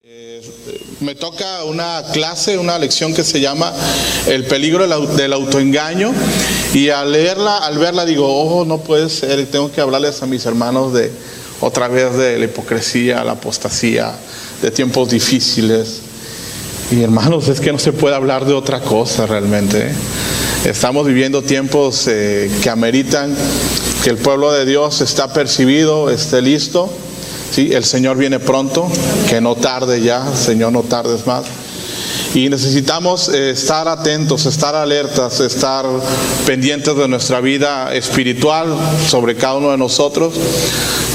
Me toca una clase, una lección que se llama El peligro del autoengaño, y al verla digo, oh, no puede ser, tengo que hablarles a mis hermanos otra vez de la hipocresía, la apostasía, de tiempos difíciles. Y hermanos, es que no se puede hablar de otra cosa realmente. Estamos viviendo tiempos que ameritan que el pueblo de Dios esté apercibido, esté listo. Sí, el Señor viene pronto, que no tarde ya, Señor, no tardes más. Y necesitamos estar atentos, estar alertas, estar pendientes de nuestra vida espiritual, sobre cada uno de nosotros,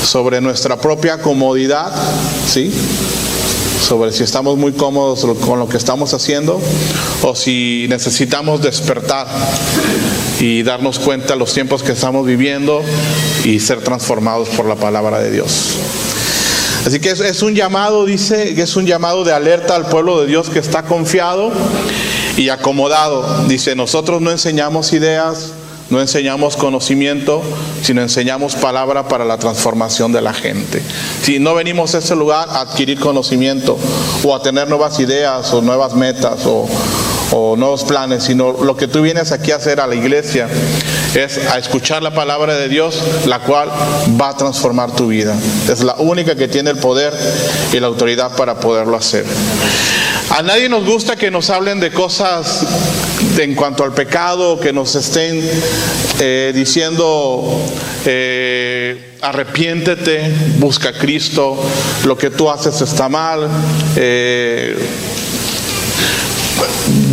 sobre nuestra propia comodidad, ¿sí? Sobre si estamos muy cómodos con lo que estamos haciendo o si necesitamos despertar y darnos cuenta de los tiempos que estamos viviendo y ser transformados por la palabra de Dios. Así que es un llamado, dice, que es un llamado de alerta al pueblo de Dios que está confiado y acomodado. Dice, nosotros no enseñamos ideas, no enseñamos conocimiento, sino enseñamos palabra para la transformación de la gente. Si no venimos a ese lugar a adquirir conocimiento o a tener nuevas ideas o nuevas metas o nuevos planes, sino lo que tú vienes aquí a hacer a la iglesia es a escuchar la palabra de Dios, la cual va a transformar tu vida. Es la única que tiene el poder y la autoridad para poderlo hacer. A nadie nos gusta que nos hablen de cosas en cuanto al pecado, que nos estén diciendo arrepiéntete, busca a Cristo, lo que tú haces está mal.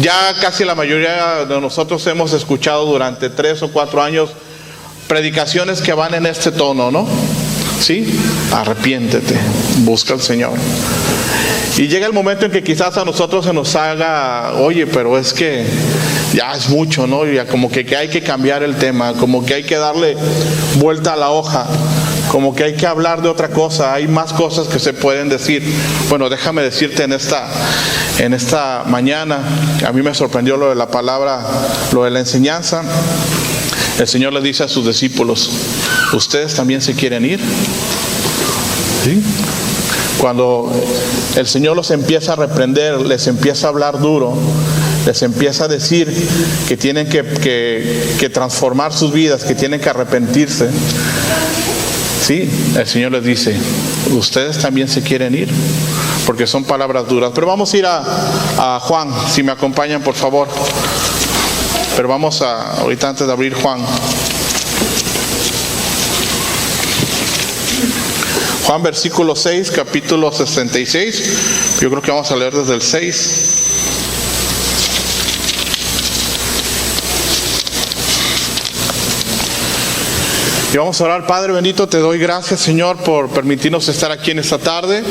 Ya casi la mayoría de nosotros hemos escuchado durante 3 o 4 años predicaciones que van en este tono, ¿no? ¿Sí? Arrepiéntete, busca al Señor. Y llega el momento en que quizás a nosotros se nos haga, oye, pero es que ya es mucho, ¿no? Ya como que hay que cambiar el tema, como que hay que darle vuelta a la hoja, como que hay que hablar de otra cosa, hay más cosas que se pueden decir. Bueno, déjame decirte en esta mañana, a mí me sorprendió lo de la palabra, lo de la enseñanza. El Señor le dice a sus discípulos, ¿ustedes también se quieren ir? ¿Sí? Cuando el Señor los empieza a reprender, les empieza a hablar duro, les empieza a decir que tienen que transformar sus vidas, que tienen que arrepentirse. Sí, el Señor les dice, ¿ustedes también se quieren ir? Porque son palabras duras. Pero vamos a ir a Juan, si me acompañan por favor. Pero vamos ahorita antes de abrir Juan. Juan versículo 6, capítulo 66. Yo creo que vamos a leer desde el 6. Y vamos a orar. Padre bendito, te doy gracias, Señor, por permitirnos estar aquí en esta tarde.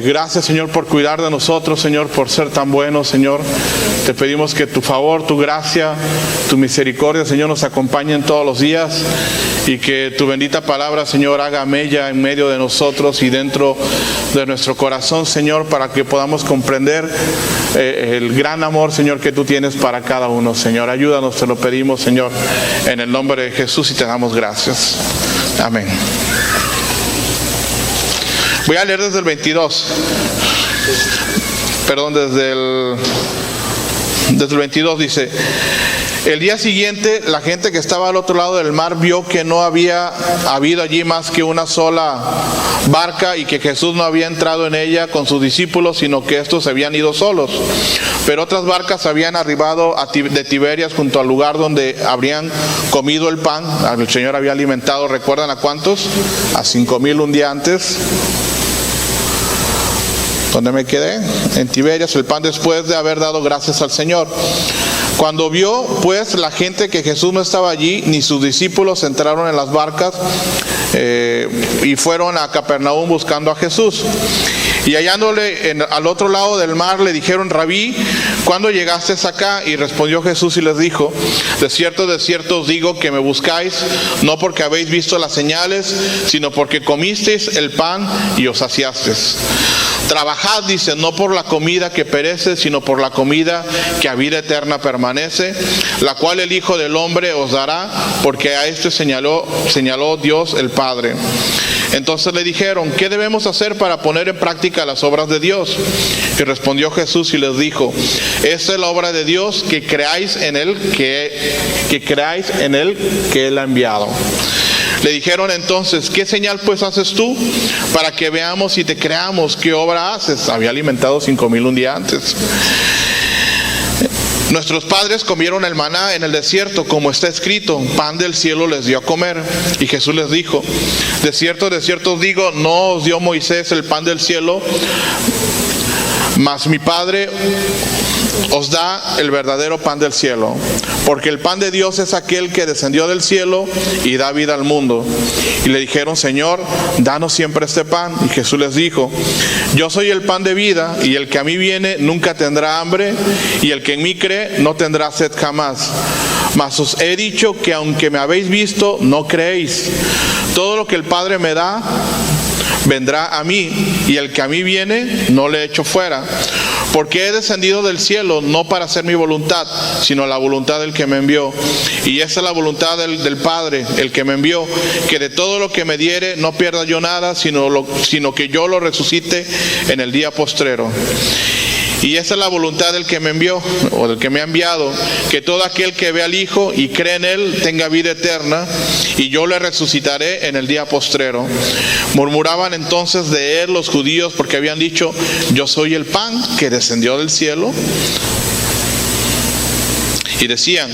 Gracias, Señor, por cuidar de nosotros, Señor, por ser tan bueno, Señor. Te pedimos que tu favor, tu gracia, tu misericordia, Señor, nos acompañen todos los días y que tu bendita palabra, Señor, haga mella en medio de nosotros y dentro de nuestro corazón, Señor, para que podamos comprender el gran amor, Señor, que tú tienes para cada uno, Señor. Ayúdanos, te lo pedimos, Señor, en el nombre de Jesús, y te damos gracias. Amén. Voy a leer desde el 22. Perdón, desde el 22 dice: el día siguiente, la gente que estaba al otro lado del mar vio que no había habido allí más que una sola barca y que Jesús no había entrado en ella con sus discípulos, sino que estos se habían ido solos. Pero otras barcas habían arribado de Tiberias junto al lugar donde habrían comido el pan. El Señor había alimentado, ¿recuerdan a cuántos? A 5,000 un día antes. ¿Dónde me quedé? En Tiberias, el pan después de haber dado gracias al Señor. Cuando vio pues la gente que Jesús no estaba allí, ni sus discípulos, entraron en las barcas y fueron a Capernaum buscando a Jesús. Y hallándole al otro lado del mar, le dijeron: Rabí, ¿cuándo llegaste acá? Y respondió Jesús y les dijo: de cierto os digo que me buscáis, no porque habéis visto las señales, sino porque comisteis el pan y os saciasteis. Trabajad, dice, no por la comida que perece, sino por la comida que a vida eterna permanece, la cual el Hijo del Hombre os dará, porque a este señaló Dios el Padre. Entonces le dijeron: ¿qué debemos hacer para poner en práctica las obras de Dios? Y respondió Jesús y les dijo: esta es la obra de Dios, que creáis en Él, que Él ha enviado. Le dijeron entonces: ¿qué señal pues haces tú para que veamos y te creamos? ¿Qué obra haces? Había alimentado 5,000 un día antes. Nuestros padres comieron el maná en el desierto, como está escrito: pan del cielo les dio a comer. Y Jesús les dijo: de cierto os digo, no os dio Moisés el pan del cielo, mas mi Padre os da el verdadero pan del cielo. Porque el pan de Dios es aquel que descendió del cielo y da vida al mundo. Y le dijeron: Señor, danos siempre este pan. Y Jesús les dijo: yo soy el pan de vida, y el que a mí viene nunca tendrá hambre, y el que en mí cree no tendrá sed jamás. Mas os he dicho que aunque me habéis visto, no creéis. Todo lo que el Padre me da vendrá a mí, y el que a mí viene no le echo fuera. Porque he descendido del cielo no para hacer mi voluntad, sino la voluntad del que me envió. Y esa es la voluntad del Padre, el que me envió, que de todo lo que me diere no pierda yo nada, sino que yo lo resucite en el día postrero. Y esa es la voluntad del que me envió, o del que me ha enviado, que todo aquel que ve al Hijo y cree en Él tenga vida eterna, y yo le resucitaré en el día postrero. Murmuraban entonces de Él los judíos, porque habían dicho: yo soy el pan que descendió del cielo. Y decían: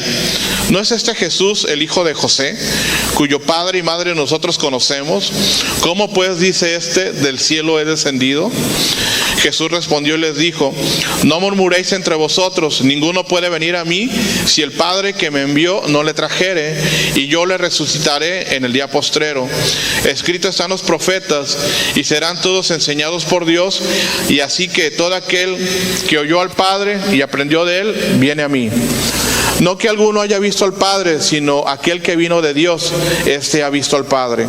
¿no es este Jesús el hijo de José, cuyo padre y madre nosotros conocemos? ¿Cómo pues dice este: del cielo he descendido? Jesús respondió y les dijo: no murmuréis entre vosotros, ninguno puede venir a mí si el Padre que me envió no le trajere, y yo le resucitaré en el día postrero. Escrito están los profetas, y serán todos enseñados por Dios, y así que todo aquel que oyó al Padre y aprendió de Él, viene a mí. No que alguno haya visto al Padre, sino aquel que vino de Dios, este ha visto al Padre.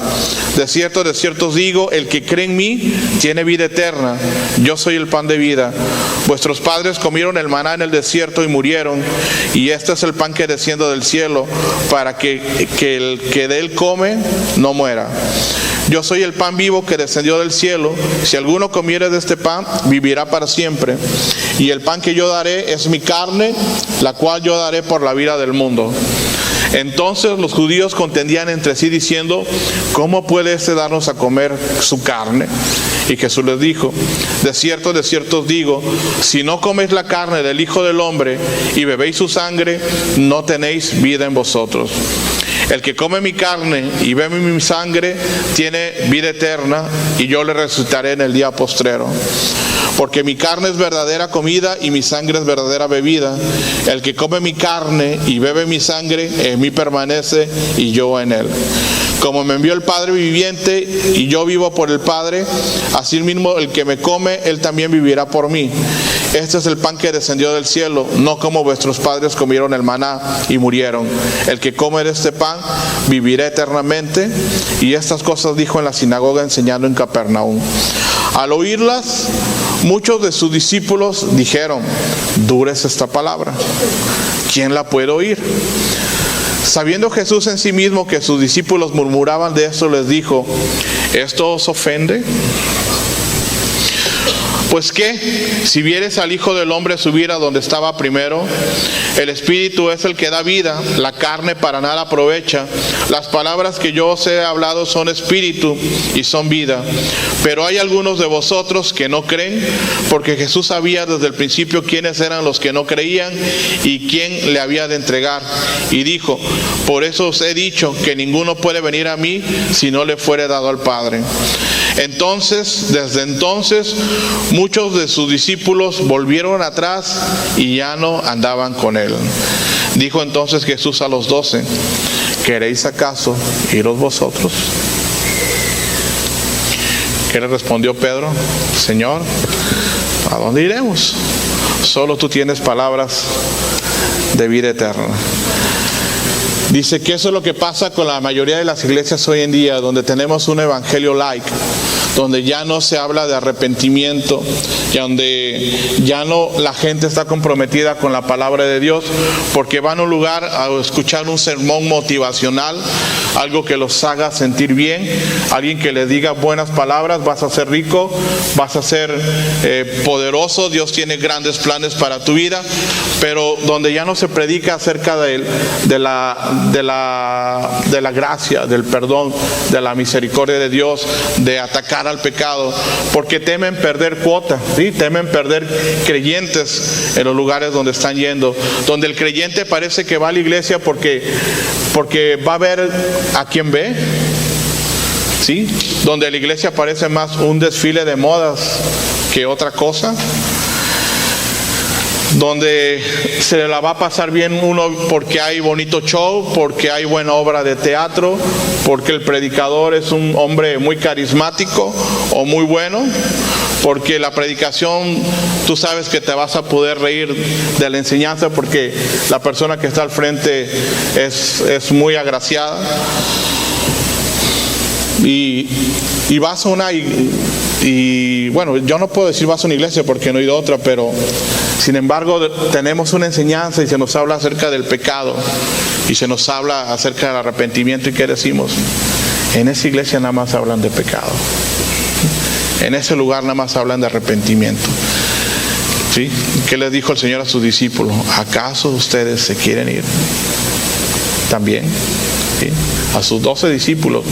De cierto os digo, el que cree en mí tiene vida eterna. Yo soy el pan de vida. Vuestros padres comieron el maná en el desierto y murieron, y este es el pan que desciende del cielo, para que el que de él come no muera. Yo soy el pan vivo que descendió del cielo. Si alguno comiere de este pan, vivirá para siempre. Y el pan que yo daré es mi carne, la cual yo daré por la vida del mundo. Entonces los judíos contendían entre sí diciendo: ¿cómo puede este darnos a comer su carne? Y Jesús les dijo: de cierto os digo, si no coméis la carne del Hijo del Hombre y bebéis su sangre, no tenéis vida en vosotros. El que come mi carne y bebe mi sangre tiene vida eterna, y yo le resucitaré en el día postrero. Porque mi carne es verdadera comida y mi sangre es verdadera bebida. El que come mi carne y bebe mi sangre, en mí permanece y yo en él. Como me envió el Padre viviente y yo vivo por el Padre, así mismo el que me come, él también vivirá por mí. Este es el pan que descendió del cielo, no como vuestros padres comieron el maná y murieron. El que come de este pan vivirá eternamente. Y estas cosas dijo en la sinagoga, enseñando en Capernaum. Al oírlas, muchos de sus discípulos dijeron: dura es esta palabra, ¿quién la puede oír? Sabiendo Jesús en sí mismo que sus discípulos murmuraban de esto, les dijo: ¿esto os ofende? Pues qué, si vieres al Hijo del Hombre subir a donde estaba primero. El Espíritu es el que da vida, la carne para nada aprovecha. Las palabras que yo os he hablado son espíritu y son vida. Pero hay algunos de vosotros que no creen, porque Jesús sabía desde el principio quiénes eran los que no creían y quién le había de entregar. Y dijo: por eso os he dicho que ninguno puede venir a mí si no le fuere dado al Padre. Desde entonces, muchos de sus discípulos volvieron atrás y ya no andaban con él. Dijo entonces Jesús a los 12: ¿queréis acaso iros vosotros? ¿Qué le respondió Pedro? Señor, ¿a dónde iremos? Solo tú tienes palabras de vida eterna. Dice que eso es lo que pasa con la mayoría de las iglesias hoy en día, donde tenemos un evangelio light, donde ya no se habla de arrepentimiento, y donde ya no la gente está comprometida con la palabra de Dios, porque van a un lugar a escuchar un sermón motivacional, algo que los haga sentir bien, alguien que les diga buenas palabras: vas a ser rico, vas a ser poderoso, Dios tiene grandes planes para tu vida, pero donde ya no se predica acerca de la gracia, del perdón, de la misericordia de Dios, de atacar al pecado, porque temen perder cuota, ¿sí? Temen perder creyentes en los lugares donde están yendo, donde el creyente parece que va a la iglesia porque va a ver a quien ve, ¿sí? Donde la iglesia parece más un desfile de modas que otra cosa, donde se la va a pasar bien uno porque hay bonito show, porque hay buena obra de teatro, porque el predicador es un hombre muy carismático o muy bueno, porque la predicación tú sabes que te vas a poder reír de la enseñanza porque la persona que está al frente es muy agraciada. Y vas a una, y bueno, yo no puedo decir vas a una iglesia porque no he ido a otra, pero sin embargo tenemos una enseñanza y se nos habla acerca del pecado y se nos habla acerca del arrepentimiento. ¿Y qué decimos? En esa iglesia nada más hablan de pecado, en ese lugar nada más hablan de arrepentimiento, ¿sí? ¿Qué les dijo el Señor a sus discípulos? ¿Acaso ustedes se quieren ir también? ¿Sí? A sus 12 discípulos.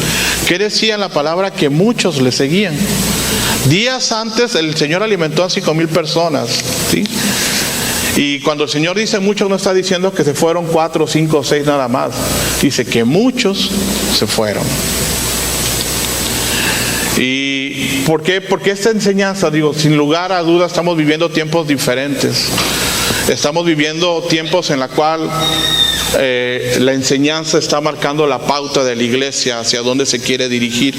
¿Qué decían la palabra? Que muchos le seguían. Días antes el Señor alimentó a 5,000 personas, ¿sí? Y cuando el Señor dice muchos, no está diciendo que se fueron 4, 5 o 6 nada más. Dice que muchos se fueron. ¿Y por qué? Porque esta enseñanza, digo, sin lugar a dudas estamos viviendo tiempos diferentes. Estamos viviendo tiempos en la cual la enseñanza está marcando la pauta de la iglesia hacia dónde se quiere dirigir.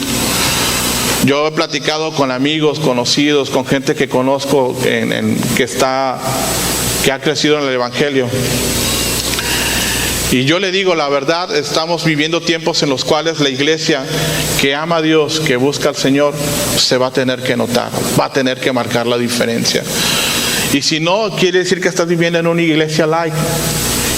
Yo he platicado con amigos, conocidos, con gente que conozco que ha crecido en el Evangelio. Y yo le digo la verdad, estamos viviendo tiempos en los cuales la iglesia que ama a Dios, que busca al Señor, se va a tener que notar, va a tener que marcar la diferencia. Y si no, quiere decir que estás viviendo en una iglesia light,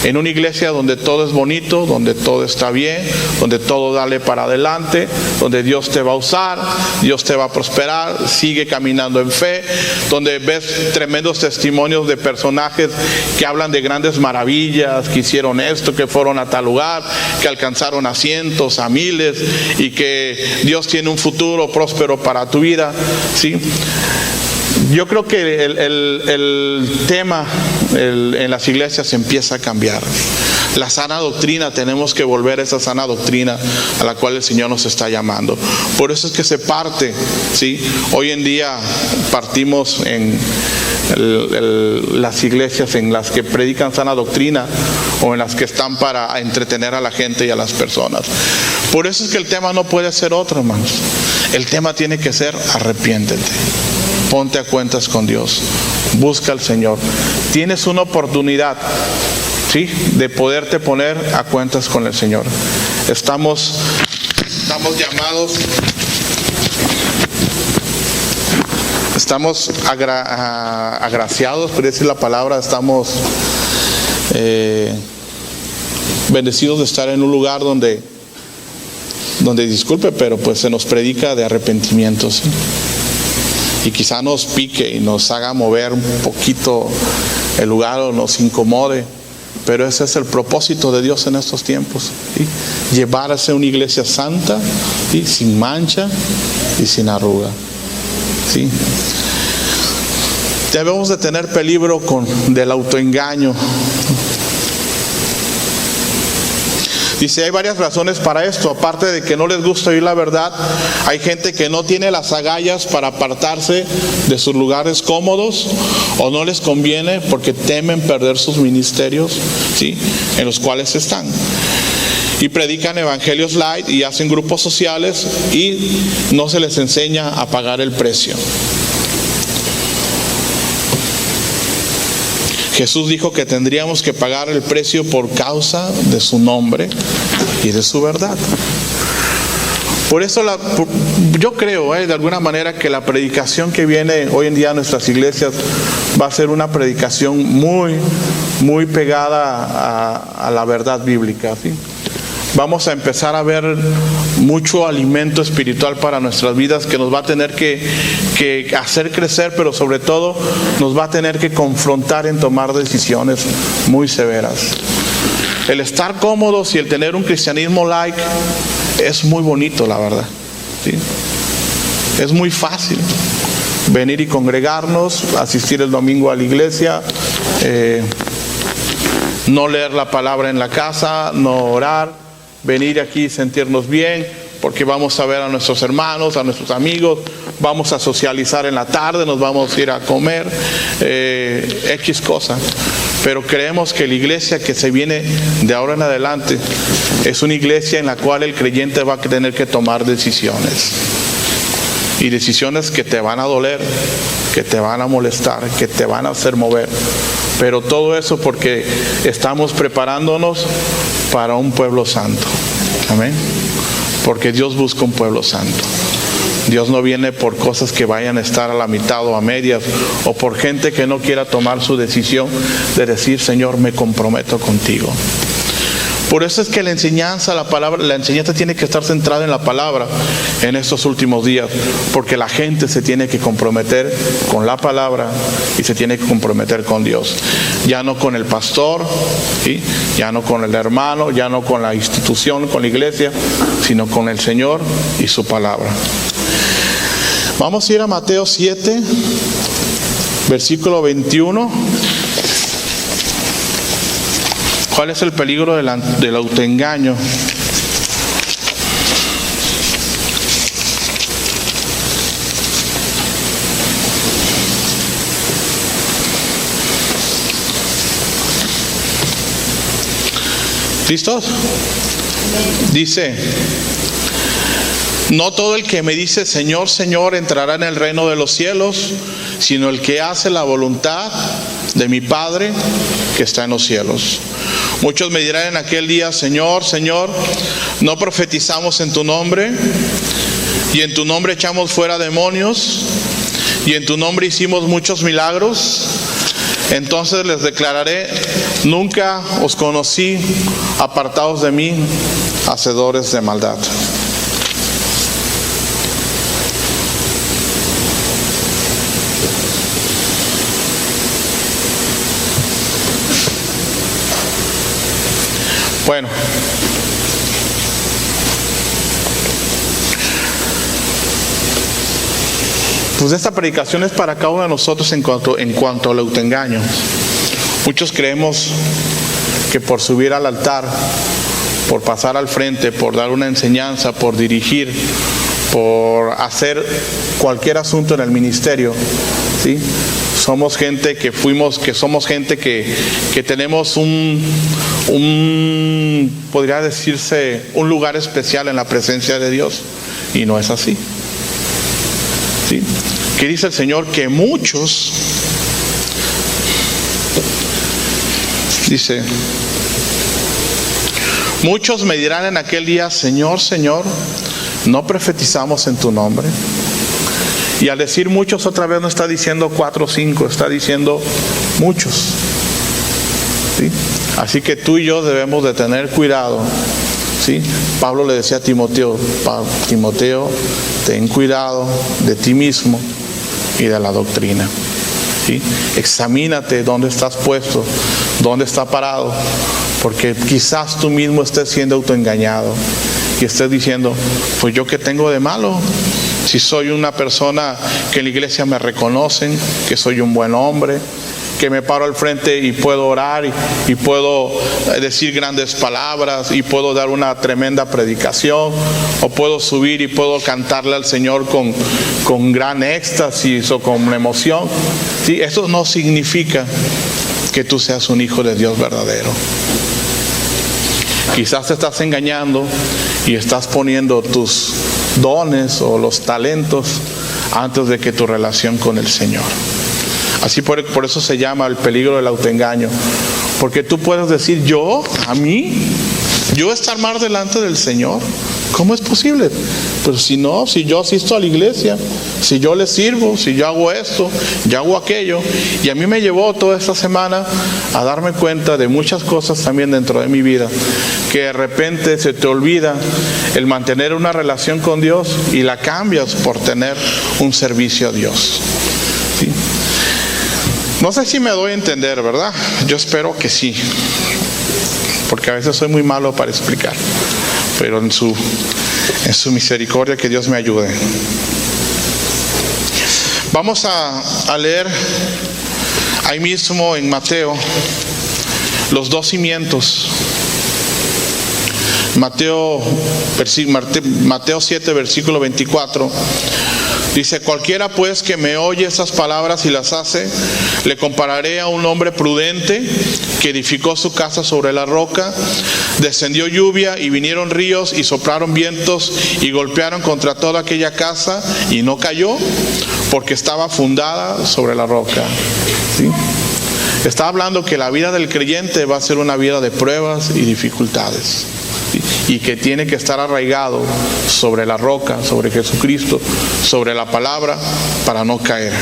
en una iglesia donde todo es bonito, donde todo está bien, donde todo dale para adelante, donde Dios te va a usar, Dios te va a prosperar, sigue caminando en fe, donde ves tremendos testimonios de personajes que hablan de grandes maravillas, que hicieron esto, que fueron a tal lugar, que alcanzaron a cientos, a miles, y que Dios tiene un futuro próspero para tu vida, ¿sí? Yo creo que el tema en las iglesias empieza a cambiar. La sana doctrina, tenemos que volver a esa sana doctrina a la cual el Señor nos está llamando. Por eso es que se parte, ¿sí? Hoy en día partimos en las iglesias en las que predican sana doctrina o en las que están para entretener a la gente y a las personas. Por eso es que el tema no puede ser otro, hermanos. El tema tiene que ser: arrepiéntete. Ponte a cuentas con Dios, busca al Señor. Tienes una oportunidad, ¿sí?, de poderte poner a cuentas con el Señor. Estamos llamados, estamos agraciados, por decir la palabra, estamos bendecidos de estar en un lugar donde disculpe, pero pues se nos predica de arrepentimiento, ¿sí? Y quizá nos pique y nos haga mover un poquito el lugar o nos incomode, pero ese es el propósito de Dios en estos tiempos, ¿sí? Llevar a ser una iglesia santa, ¿sí?, sin mancha y sin arruga, ¿sí? Debemos de tener peligro del autoengaño. Dice, hay varias razones para esto. Aparte de que no les gusta oír la verdad, hay gente que no tiene las agallas para apartarse de sus lugares cómodos, o no les conviene porque temen perder sus ministerios, ¿sí?, en los cuales están. Y predican evangelios light y hacen grupos sociales y no se les enseña a pagar el precio. Jesús dijo que tendríamos que pagar el precio por causa de su nombre y de su verdad. Por eso yo creo, de alguna manera, que la predicación que viene hoy en día a nuestras iglesias va a ser una predicación muy, muy pegada a la verdad bíblica, ¿sí? Vamos a empezar a ver mucho alimento espiritual para nuestras vidas que nos va a tener que hacer crecer, pero sobre todo nos va a tener que confrontar en tomar decisiones muy severas. El estar cómodos y el tener un cristianismo light es muy bonito, la verdad, ¿sí? Es muy fácil venir y congregarnos, asistir el domingo a la iglesia, no leer la palabra en la casa, no orar, venir aquí y sentirnos bien, porque vamos a ver a nuestros hermanos, a nuestros amigos, vamos a socializar en la tarde, nos vamos a ir a comer, X cosa. Pero creemos que la iglesia que se viene de ahora en adelante es una iglesia en la cual el creyente va a tener que tomar decisiones. Y decisiones que te van a doler, que te van a molestar, que te van a hacer mover. Pero todo eso porque estamos preparándonos para un pueblo santo. Amén. Porque Dios busca un pueblo santo. Dios no viene por cosas que vayan a estar a la mitad o a medias, o por gente que no quiera tomar su decisión de decir: Señor, me comprometo contigo. Por eso es que la enseñanza tiene que estar centrada en la palabra en estos últimos días, porque la gente se tiene que comprometer con la palabra y se tiene que comprometer con Dios. Ya no con el pastor, ¿sí? Ya no con el hermano, ya no con la institución, con la iglesia, sino con el Señor y su palabra. Vamos a ir a Mateo 7, versículo 21. ¿Cuál es el peligro del autoengaño? ¿Listos? Dice: no todo el que me dice Señor, Señor entrará en el reino de los cielos, sino el que hace la voluntad de mi Padre que está en los cielos. Muchos me dirán en aquel día: Señor, Señor, ¿no profetizamos en tu nombre? Y en tu nombre echamos fuera demonios, y en tu nombre hicimos muchos milagros. Entonces les declararé: nunca os conocí, apartados de mí, hacedores de maldad. Bueno, pues esta predicación es para cada uno de nosotros en cuanto al autoengaño. Muchos creemos que por subir al altar, por pasar al frente, por dar una enseñanza, por dirigir, por hacer cualquier asunto en el ministerio, ¿sí? Somos gente que tenemos podría decirse, un lugar especial en la presencia de Dios, y no es así. ¿Sí? ¿Qué dice el Señor? Que muchos, dice, muchos me dirán en aquel día: Señor, Señor, ¿no profetizamos en tu nombre? Y al decir muchos, otra vez no está diciendo 4 o 5, está diciendo muchos. ¿Sí? Así que tú y yo debemos de tener cuidado. ¿Sí? Pablo le decía a Timoteo: Timoteo, ten cuidado de ti mismo y de la doctrina. ¿Sí? Examínate dónde estás puesto, dónde estás parado, porque quizás tú mismo estés siendo autoengañado y estés diciendo: pues yo qué tengo de malo, si soy una persona que en la iglesia me reconocen, que soy un buen hombre, que me paro al frente y puedo orar y puedo decir grandes palabras y puedo dar una tremenda predicación, o puedo subir y puedo cantarle al Señor con gran éxtasis o con emoción. ¿Sí? Eso no significa que tú seas un hijo de Dios verdadero. Quizás te estás engañando y estás poniendo tus dones o los talentos antes de que tu relación con el Señor. Así por eso se llama el peligro del autoengaño. Porque tú puedes decir: yo estar más delante del Señor, ¿cómo es posible? Pero si no, si yo asisto a la iglesia, si yo le sirvo, si yo hago esto, yo hago aquello. Y a mí me llevó toda esta semana a darme cuenta de muchas cosas también dentro de mi vida, que de repente se te olvida el mantener una relación con Dios y la cambias por tener un servicio a Dios. ¿Sí? No sé si me doy a entender, ¿verdad? Yo espero que sí, porque a veces soy muy malo para explicar, pero en su misericordia que Dios me ayude. Vamos a leer ahí mismo en Mateo los dos cimientos. Mateo 7, versículo 24. Dice: cualquiera pues que me oye esas palabras y las hace, le compararé a un hombre prudente que edificó su casa sobre la roca. Descendió lluvia y vinieron ríos y soplaron vientos y golpearon contra toda aquella casa y no cayó, porque estaba fundada sobre la roca. ¿Sí? Está hablando que la vida del creyente va a ser una vida de pruebas y dificultades. Y que tiene que estar arraigado sobre la roca, sobre Jesucristo, sobre la palabra, para no caer.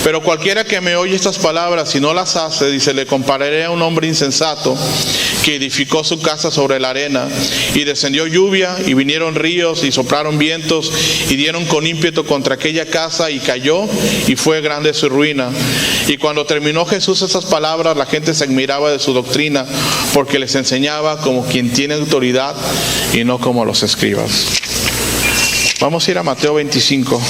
Pero cualquiera que me oye estas palabras y no las hace, dice, le compararé a un hombre insensato que edificó su casa sobre la arena, y descendió lluvia y vinieron ríos y soplaron vientos y dieron con ímpetu contra aquella casa y cayó, y fue grande su ruina. Y cuando terminó Jesús esas palabras, la gente se admiraba de su doctrina, porque les enseñaba como quien tiene autoridad y no como los escribas. Vamos a ir a Mateo 25.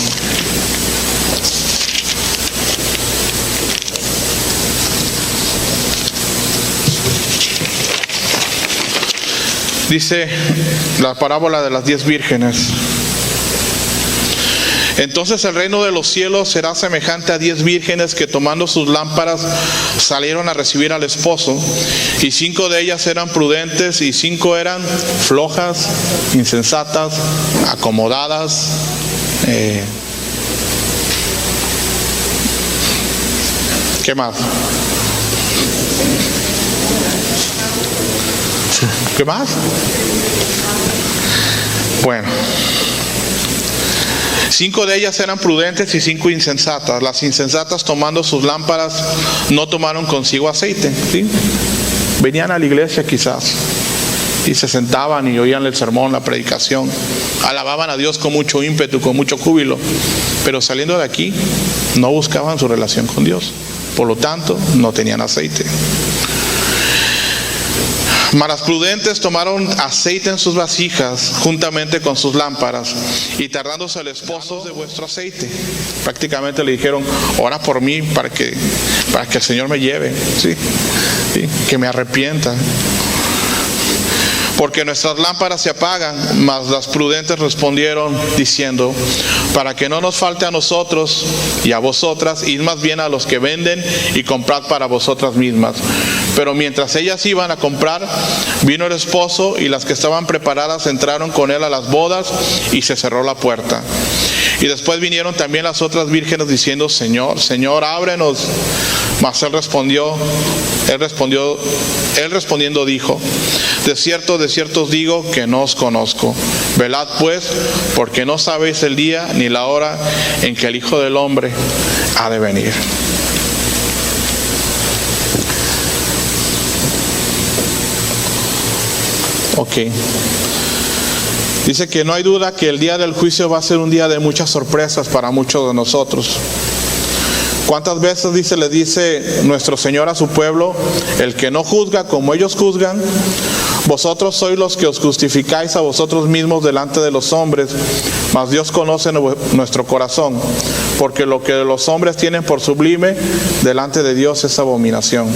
Dice la parábola de las 10 vírgenes. Entonces el reino de los cielos será semejante a 10 vírgenes que, tomando sus lámparas, salieron a recibir al esposo. Y 5 de ellas eran prudentes y 5 eran flojas, insensatas, acomodadas. ¿Qué más? ¿Qué más? Bueno, 5 de ellas eran prudentes y 5 insensatas. Las insensatas, tomando sus lámparas, no tomaron consigo aceite. ¿Sí? Venían a la iglesia quizás y se sentaban y oían el sermón, la predicación, alababan a Dios con mucho ímpetu, con mucho júbilo, pero saliendo de aquí no buscaban su relación con Dios, por lo tanto no tenían aceite. Mas las prudentes tomaron aceite en sus vasijas juntamente con sus lámparas, y tardándose el esposo, de vuestro aceite. Prácticamente le dijeron: ora por mí para que el Señor me lleve, ¿sí? ¿Sí? Que me arrepienta. Porque nuestras lámparas se apagan. Mas las prudentes respondieron diciendo: para que no nos falte a nosotros y a vosotras, id más bien a los que venden y comprad para vosotras mismas. Pero mientras ellas iban a comprar, vino el esposo, y las que estaban preparadas entraron con él a las bodas, y se cerró la puerta. Y después vinieron también las otras vírgenes diciendo: Señor, Señor, ábrenos. Mas él respondiendo dijo: de cierto os digo que no os conozco. Velad pues, porque no sabéis el día ni la hora en que el Hijo del Hombre ha de venir. Ok. Dice que no hay duda que el día del juicio va a ser un día de muchas sorpresas para muchos de nosotros. ¿Cuántas veces le dice nuestro Señor a su pueblo: el que no juzga como ellos juzgan, vosotros sois los que os justificáis a vosotros mismos delante de los hombres, mas Dios conoce nuestro corazón, porque lo que los hombres tienen por sublime delante de Dios es abominación.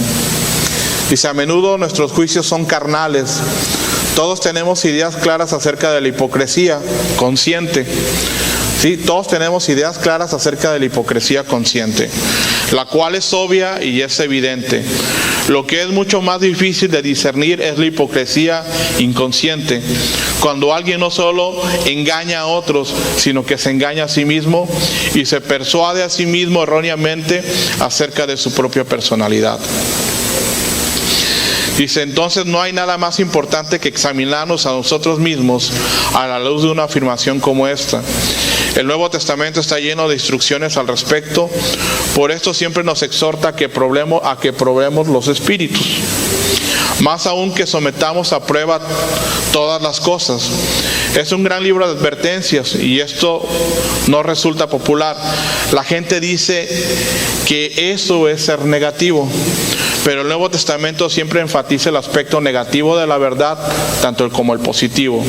Dice: a menudo nuestros juicios son carnales. Todos tenemos ideas claras acerca de la hipocresía consciente. Sí, todos tenemos ideas claras acerca de la hipocresía consciente, la cual es obvia y es evidente. Lo que es mucho más difícil de discernir es la hipocresía inconsciente, cuando alguien no solo engaña a otros, sino que se engaña a sí mismo y se persuade a sí mismo erróneamente acerca de su propia personalidad. Dice, entonces no hay nada más importante que examinarnos a nosotros mismos a la luz de una afirmación como esta. El Nuevo Testamento está lleno de instrucciones al respecto. Por esto siempre nos exhorta a que probemos los espíritus. Más aún que sometamos a prueba todas las cosas. Es un gran libro de advertencias y esto no resulta popular. La gente dice que eso es ser negativo, pero el Nuevo Testamento siempre enfatiza el aspecto negativo de la verdad, tanto como el positivo.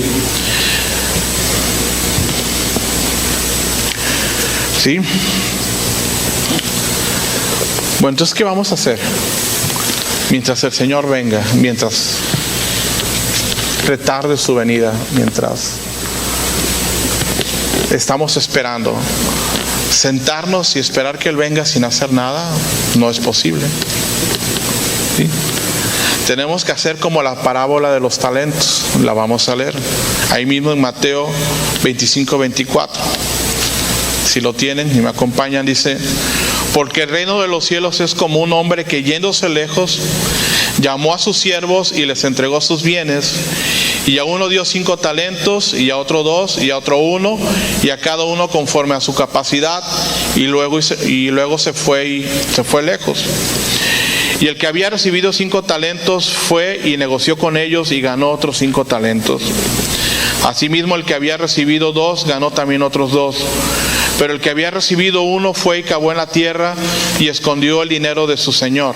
¿Sí? Bueno, entonces, ¿qué vamos a hacer? Mientras el Señor venga, mientras retarde su venida, mientras estamos esperando. Sentarnos y esperar que Él venga sin hacer nada no es posible. ¿Sí? Tenemos que hacer como la parábola de los talentos. La vamos a leer ahí mismo en Mateo 25-24. Si lo tienen y me acompañan, dice: porque el reino de los cielos es como un hombre que, yéndose lejos, llamó a sus siervos y les entregó sus bienes. Y a uno dio 5 talentos, y a otro 2, y a otro 1, y a cada uno conforme a su capacidad. Y luego se fue lejos. Y el que había recibido 5 talentos fue y negoció con ellos y ganó otros 5 talentos. Asimismo, el que había recibido 2 ganó también otros 2. Pero el que había recibido 1 fue y cavó en la tierra y escondió el dinero de su señor.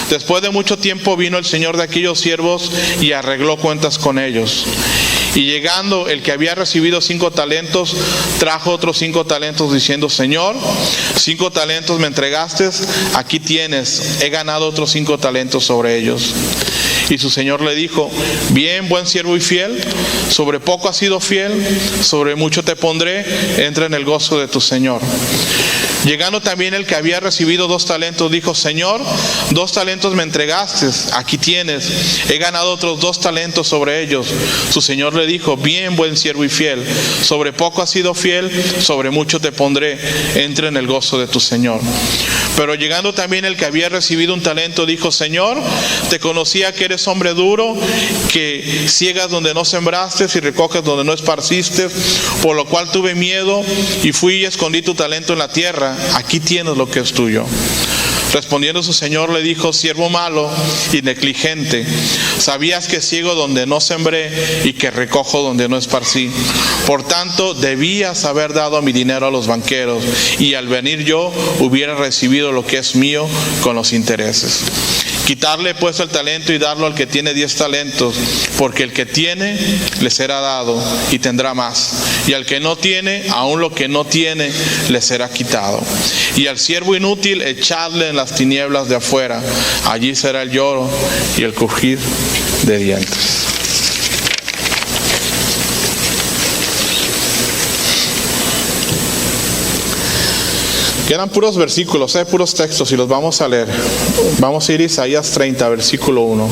Después de mucho tiempo vino el señor de aquellos siervos y arregló cuentas con ellos. Y llegando el que había recibido 5 talentos, trajo otros 5 talentos diciendo: Señor, 5 talentos me entregaste, aquí tienes, he ganado otros 5 talentos sobre ellos. Y su señor le dijo: bien, buen siervo y fiel, sobre poco has sido fiel, sobre mucho te pondré, entra en el gozo de tu señor. Llegando también el que había recibido 2 talentos, dijo: Señor, 2 talentos me entregaste, aquí tienes, he ganado otros 2 talentos sobre ellos. Su señor le dijo: bien, buen siervo y fiel, sobre poco has sido fiel, sobre mucho te pondré, entra en el gozo de tu señor. Pero llegando también el que había recibido 1 talento, dijo: Señor, te conocía que eres hombre duro, que ciegas donde no sembraste y recoges donde no esparciste, por lo cual tuve miedo y fui y escondí tu talento en la tierra. Aquí tienes lo que es tuyo. Respondiendo su señor le dijo: siervo malo y negligente, sabías que ciego donde no sembré y que recojo donde no esparcí. Por tanto, debías haber dado mi dinero a los banqueros, y al venir yo hubiera recibido lo que es mío con los intereses. Quitarle pues el talento y darlo al que tiene 10 talentos, porque el que tiene le será dado y tendrá más, y al que no tiene, aún lo que no tiene le será quitado. Y al siervo inútil echadle en las tinieblas de afuera, allí será el lloro y el crujir de dientes. Quedan puros versículos, puros textos, y los vamos a leer. Vamos a ir a Isaías 30, versículo 1.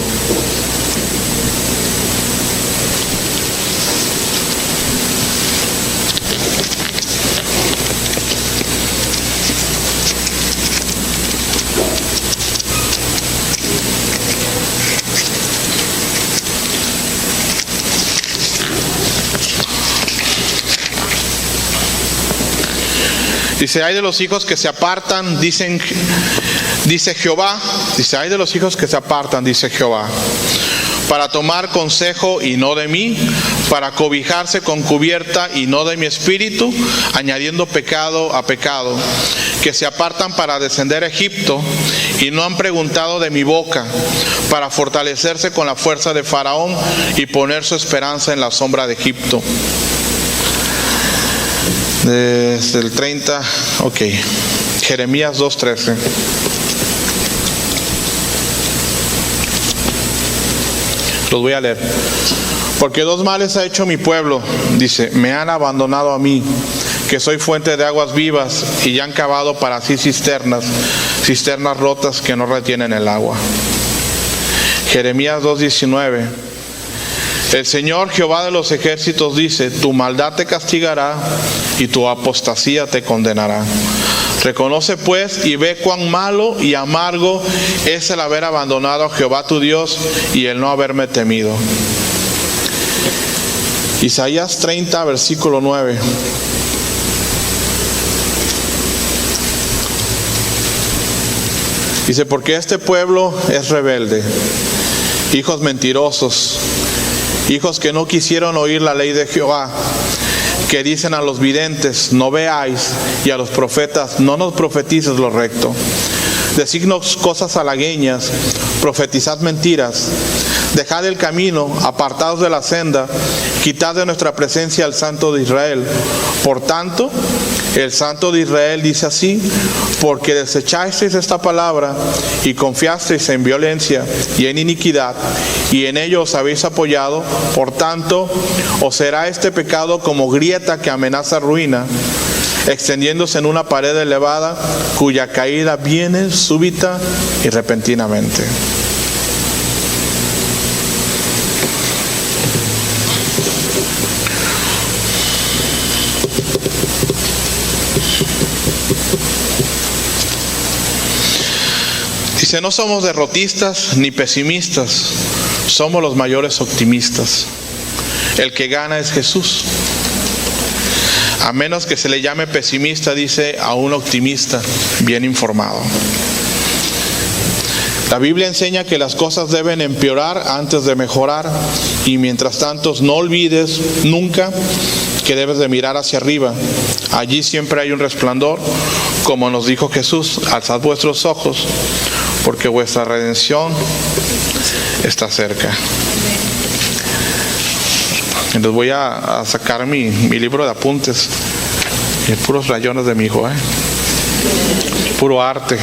Dice: hay de los hijos que se apartan, dice Jehová. Dice: hay de los hijos que se apartan, dice Jehová, para tomar consejo y no de mí, para cobijarse con cubierta y no de mi espíritu, añadiendo pecado a pecado, que se apartan para descender a Egipto y no han preguntado de mi boca, para fortalecerse con la fuerza de Faraón y poner su esperanza en la sombra de Egipto. Desde el 30, Jeremías 2:13. Los voy a leer. Porque 2 males ha hecho mi pueblo, dice: me han abandonado a mí, que soy fuente de aguas vivas, y ya han cavado para sí cisternas rotas que no retienen el agua. Jeremías 2:19. El Señor Jehová de los ejércitos dice: tu maldad te castigará y tu apostasía te condenará. Reconoce pues y ve cuán malo y amargo es el haber abandonado a Jehová tu Dios y el no haberme temido. Isaías 30, versículo 9. Dice, porque este pueblo es rebelde, hijos mentirosos, hijos que no quisieron oír la ley de Jehová, que dicen a los videntes, no veáis, y a los profetas, no nos profetices lo recto. Decidnos cosas halagüeñas, profetizad mentiras. Dejad el camino, apartaos de la senda, quitad de nuestra presencia al Santo de Israel. Por tanto, el Santo de Israel dice así, porque desechasteis esta palabra y confiasteis en violencia y en iniquidad, y en ello os habéis apoyado, por tanto, os será este pecado como grieta que amenaza ruina, extendiéndose en una pared elevada, cuya caída viene súbita y repentinamente. Dice, no somos derrotistas ni pesimistas, somos los mayores optimistas. El que gana es Jesús. A menos que se le llame pesimista, dice, a un optimista bien informado. La Biblia enseña que las cosas deben empeorar antes de mejorar, y mientras tanto no olvides nunca que debes de mirar hacia arriba. Allí siempre hay un resplandor, como nos dijo Jesús, alzad vuestros ojos, porque vuestra redención está cerca. Entonces voy a sacar mi libro de apuntes, y puros rayones de mi hijo, puro arte.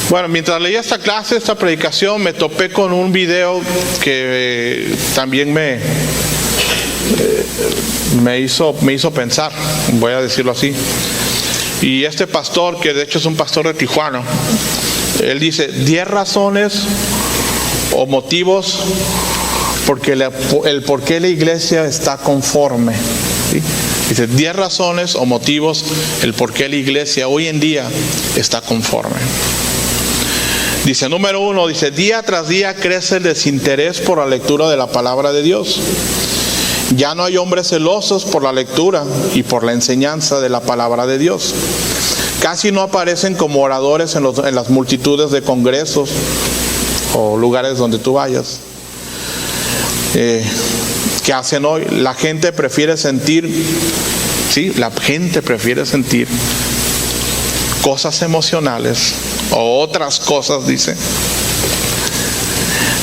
Bueno, mientras leía esta clase, esta predicación, me topé con un video que también me hizo pensar, voy a decirlo así. Y este pastor, que de hecho es un pastor de Tijuana, él dice, 10 razones o motivos porque el por qué la iglesia está conforme. ¿Sí? Dice, 10 razones o motivos el por qué la iglesia hoy en día está conforme. Dice, número 1, dice, día tras día crece el desinterés por la lectura de la palabra de Dios. Ya no hay hombres celosos por la lectura y por la enseñanza de la palabra de Dios. Casi no aparecen como oradores en las multitudes de congresos o lugares donde tú vayas. ¿Qué hacen hoy? La gente prefiere sentir cosas emocionales o otras cosas, dice,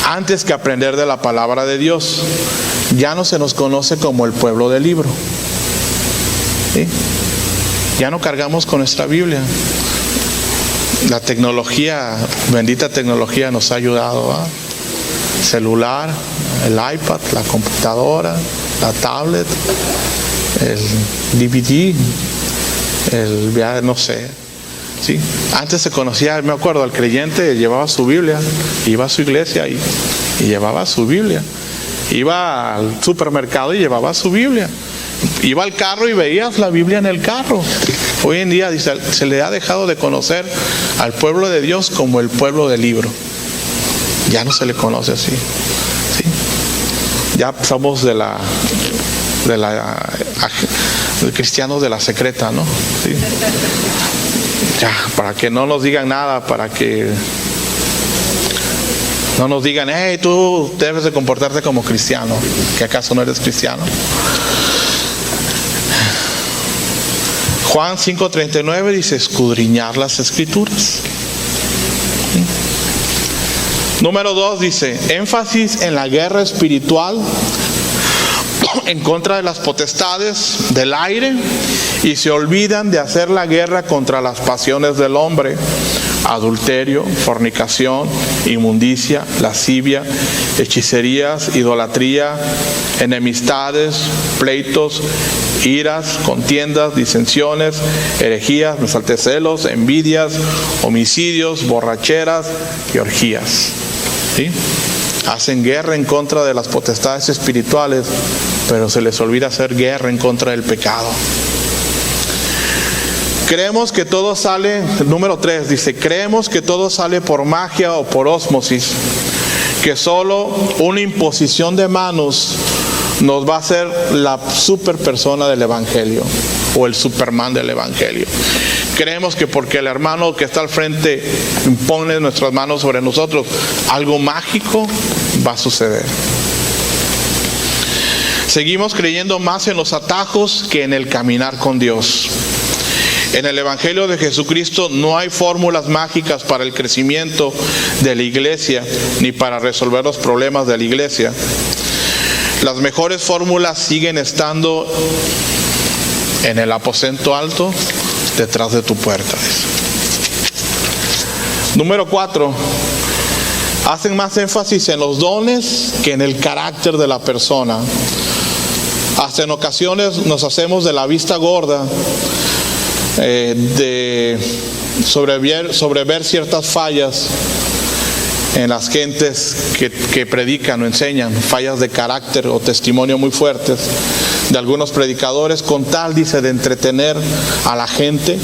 antes que aprender de la palabra de Dios. Ya no se nos conoce como el pueblo del libro. ¿Sí? Ya no cargamos con nuestra Biblia. La tecnología, bendita tecnología, nos ha ayudado, ¿eh? Celular, el iPad, la computadora, la tablet, el DVD, no sé. ¿Sí? Antes se conocía, me acuerdo, el creyente llevaba su Biblia, iba a su iglesia y llevaba su Biblia. Iba al supermercado y llevaba su Biblia. Iba al carro y veías la Biblia en el carro. Hoy en día se le ha dejado de conocer al pueblo de Dios como el pueblo del libro. Ya no se le conoce así. ¿Sí? Ya somos de cristianos de la secreta, ¿no? ¿Sí? Ya, para que no nos digan nada, para que no nos digan, hey, tú debes de comportarte como cristiano, que acaso no eres cristiano. Juan 5:39 dice, escudriñar las escrituras. ¿Sí? Número 2 dice, énfasis en la guerra espiritual en contra de las potestades del aire, y se olvidan de hacer la guerra contra las pasiones del hombre: adulterio, fornicación, inmundicia, lascivia, hechicerías, idolatría, enemistades, pleitos, iras, contiendas, disensiones, herejías, celos, envidias, homicidios, borracheras y orgías. ¿Sí? Hacen guerra en contra de las potestades espirituales, pero se les olvida hacer guerra en contra del pecado. Creemos que todo sale, número 3 dice, creemos que todo sale por magia o por ósmosis, que solo una imposición de manos nos va a hacer la super persona del Evangelio o el Superman del Evangelio. Creemos que porque el hermano que está al frente impone nuestras manos sobre nosotros, algo mágico va a suceder. Seguimos creyendo más en los atajos que en el caminar con Dios. En el Evangelio de Jesucristo no hay fórmulas mágicas para el crecimiento de la iglesia ni para resolver los problemas de la iglesia. Las mejores fórmulas siguen estando en el aposento alto, detrás de tu puerta. Número 4. Hacen más énfasis en los dones que en el carácter de la persona. Hasta en ocasiones nos hacemos de la vista gorda sobre ver ciertas fallas en las gentes que predican o enseñan, fallas de carácter o testimonio muy fuertes de algunos predicadores, con tal, dice, de entretener a la gente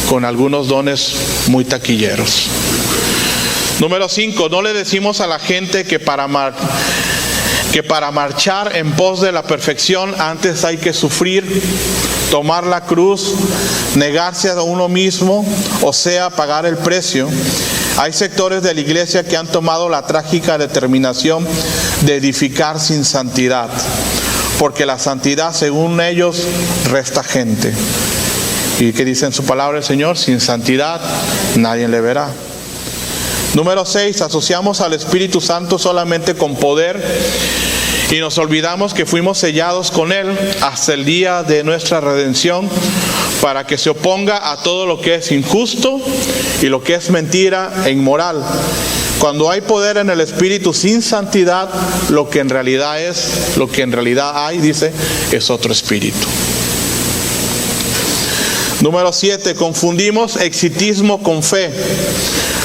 con algunos dones muy taquilleros. Número 5, no le decimos a la gente que para marchar en pos de la perfección antes hay que sufrir, tomar la cruz, negarse a uno mismo, o sea, pagar el precio. Hay sectores de la iglesia que han tomado la trágica determinación de edificar sin santidad, porque la santidad, según ellos, resta gente. ¿Y qué dice en su palabra el Señor? Sin santidad nadie le verá. Número 6, asociamos al Espíritu Santo solamente con poder y nos olvidamos que fuimos sellados con Él hasta el día de nuestra redención para que se oponga a todo lo que es injusto y lo que es mentira e inmoral. Cuando hay poder en el Espíritu sin santidad, lo que en realidad hay, dice, es otro espíritu. Número 7, confundimos exitismo con fe.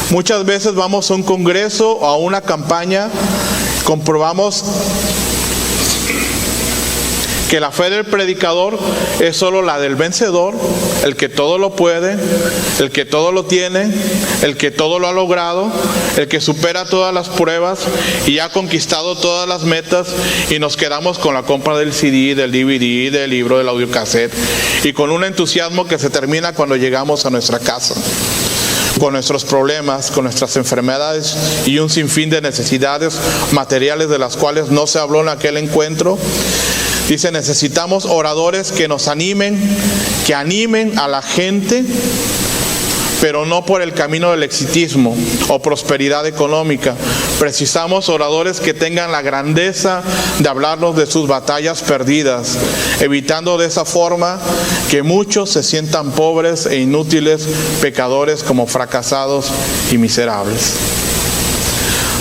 Muchas veces vamos a un congreso o a una campaña, comprobamos que la fe del predicador es solo la del vencedor, el que todo lo puede, el que todo lo tiene, el que todo lo ha logrado, el que supera todas las pruebas y ha conquistado todas las metas, y nos quedamos con la compra del CD, del DVD, del libro, del audiocassette, y con un entusiasmo que se termina cuando llegamos a nuestra casa, con nuestros problemas, con nuestras enfermedades y un sinfín de necesidades materiales de las cuales no se habló en aquel encuentro. Dice, necesitamos oradores que nos animen, que animen a la gente, pero no por el camino del exitismo o prosperidad económica. Precisamos oradores que tengan la grandeza de hablarnos de sus batallas perdidas, evitando de esa forma que muchos se sientan pobres e inútiles, pecadores como fracasados y miserables.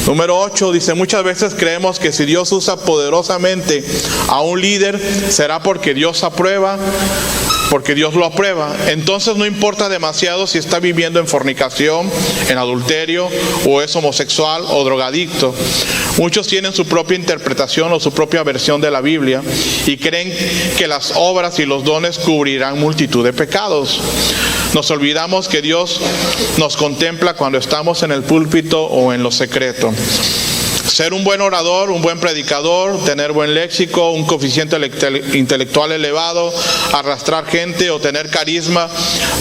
Número 8, dice, muchas veces creemos que si Dios usa poderosamente a un líder, será porque Dios aprueba, porque Dios lo aprueba. Entonces no importa demasiado si está viviendo en fornicación, en adulterio, o es homosexual o drogadicto. Muchos tienen su propia interpretación o su propia versión de la Biblia y creen que las obras y los dones cubrirán multitud de pecados. Nos olvidamos que Dios nos contempla cuando estamos en el púlpito o en lo secreto. Ser un buen orador, un buen predicador, tener buen léxico, un coeficiente intelectual elevado, arrastrar gente o tener carisma,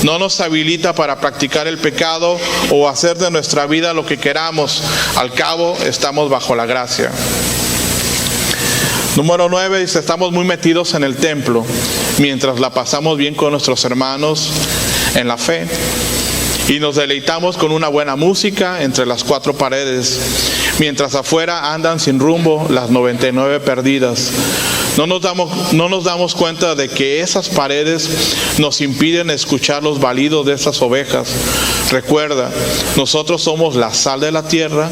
no nos habilita para practicar el pecado o hacer de nuestra vida lo que queramos. Al cabo, estamos bajo la gracia. Número 9, dice, estamos muy metidos en el templo, mientras la pasamos bien con nuestros hermanos en la fe. Y nos deleitamos con una buena música entre las cuatro paredes, mientras afuera andan sin rumbo las 99 perdidas. No nos damos cuenta de que esas paredes nos impiden escuchar los balidos de esas ovejas. Recuerda, nosotros somos la sal de la tierra,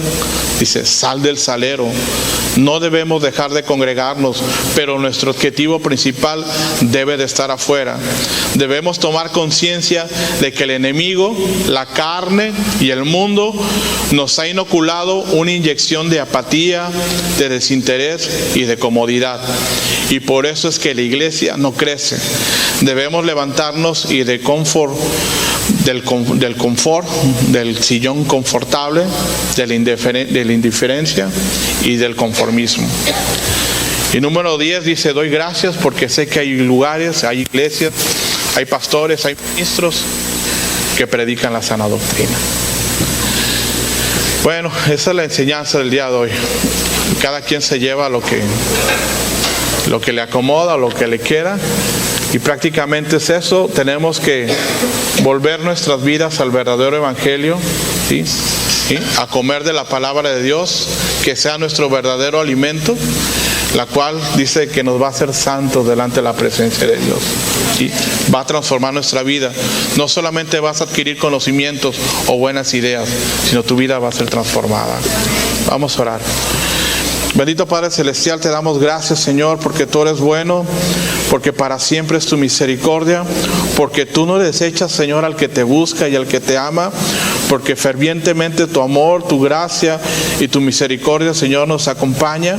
dice, sal del salero. No debemos dejar de congregarnos, pero nuestro objetivo principal debe de estar afuera. Debemos tomar conciencia de que el enemigo, la carne y el mundo nos ha inoculado una inyección de apatía, de desinterés y de comodidad. y por eso es que la iglesia no crece. Debemos levantarnos y del confort, del sillón confortable, de la indiferencia y del conformismo. Y número 10 dice: doy gracias porque sé que hay lugares, hay iglesias, hay pastores, hay ministros que predican la sana doctrina. Bueno, esa es la enseñanza del día de hoy. Cada quien se lleva lo que le acomoda, lo que le queda, y prácticamente es eso. Tenemos que volver nuestras vidas al verdadero evangelio, ¿sí? ¿Sí? A comer de la palabra de Dios, que sea nuestro verdadero alimento, la cual dice que nos va a hacer santos delante de la presencia de Dios. ¿Sí? Va a transformar nuestra vida. No solamente vas a adquirir conocimientos o buenas ideas, sino tu vida va a ser transformada. Vamos a orar. Bendito Padre Celestial, te damos gracias, Señor, porque tú eres bueno, porque para siempre es tu misericordia, porque tú no desechas, Señor, al que te busca y al que te ama, porque fervientemente tu amor, tu gracia y tu misericordia, Señor, nos acompaña.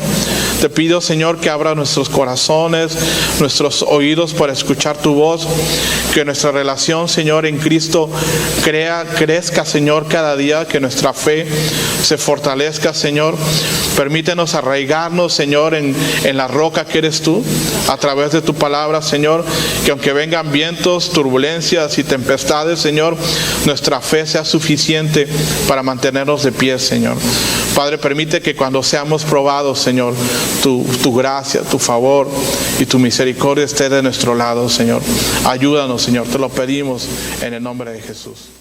Te pido, Señor, que abra nuestros corazones, nuestros oídos para escuchar tu voz, que nuestra relación, Señor, en Cristo crezca, Señor, cada día, que nuestra fe se fortalezca, Señor. Permítenos arraigarnos, Señor, en la roca que eres tú, a través de tu palabra, Señor, que aunque vengan vientos, turbulencias y tempestades, Señor, nuestra fe sea suficiente para mantenernos de pie, Señor. Padre, permite que cuando seamos probados, Señor, tu gracia, tu favor y tu misericordia esté de nuestro lado, Señor. Ayúdanos, Señor, te lo pedimos en el nombre de Jesús.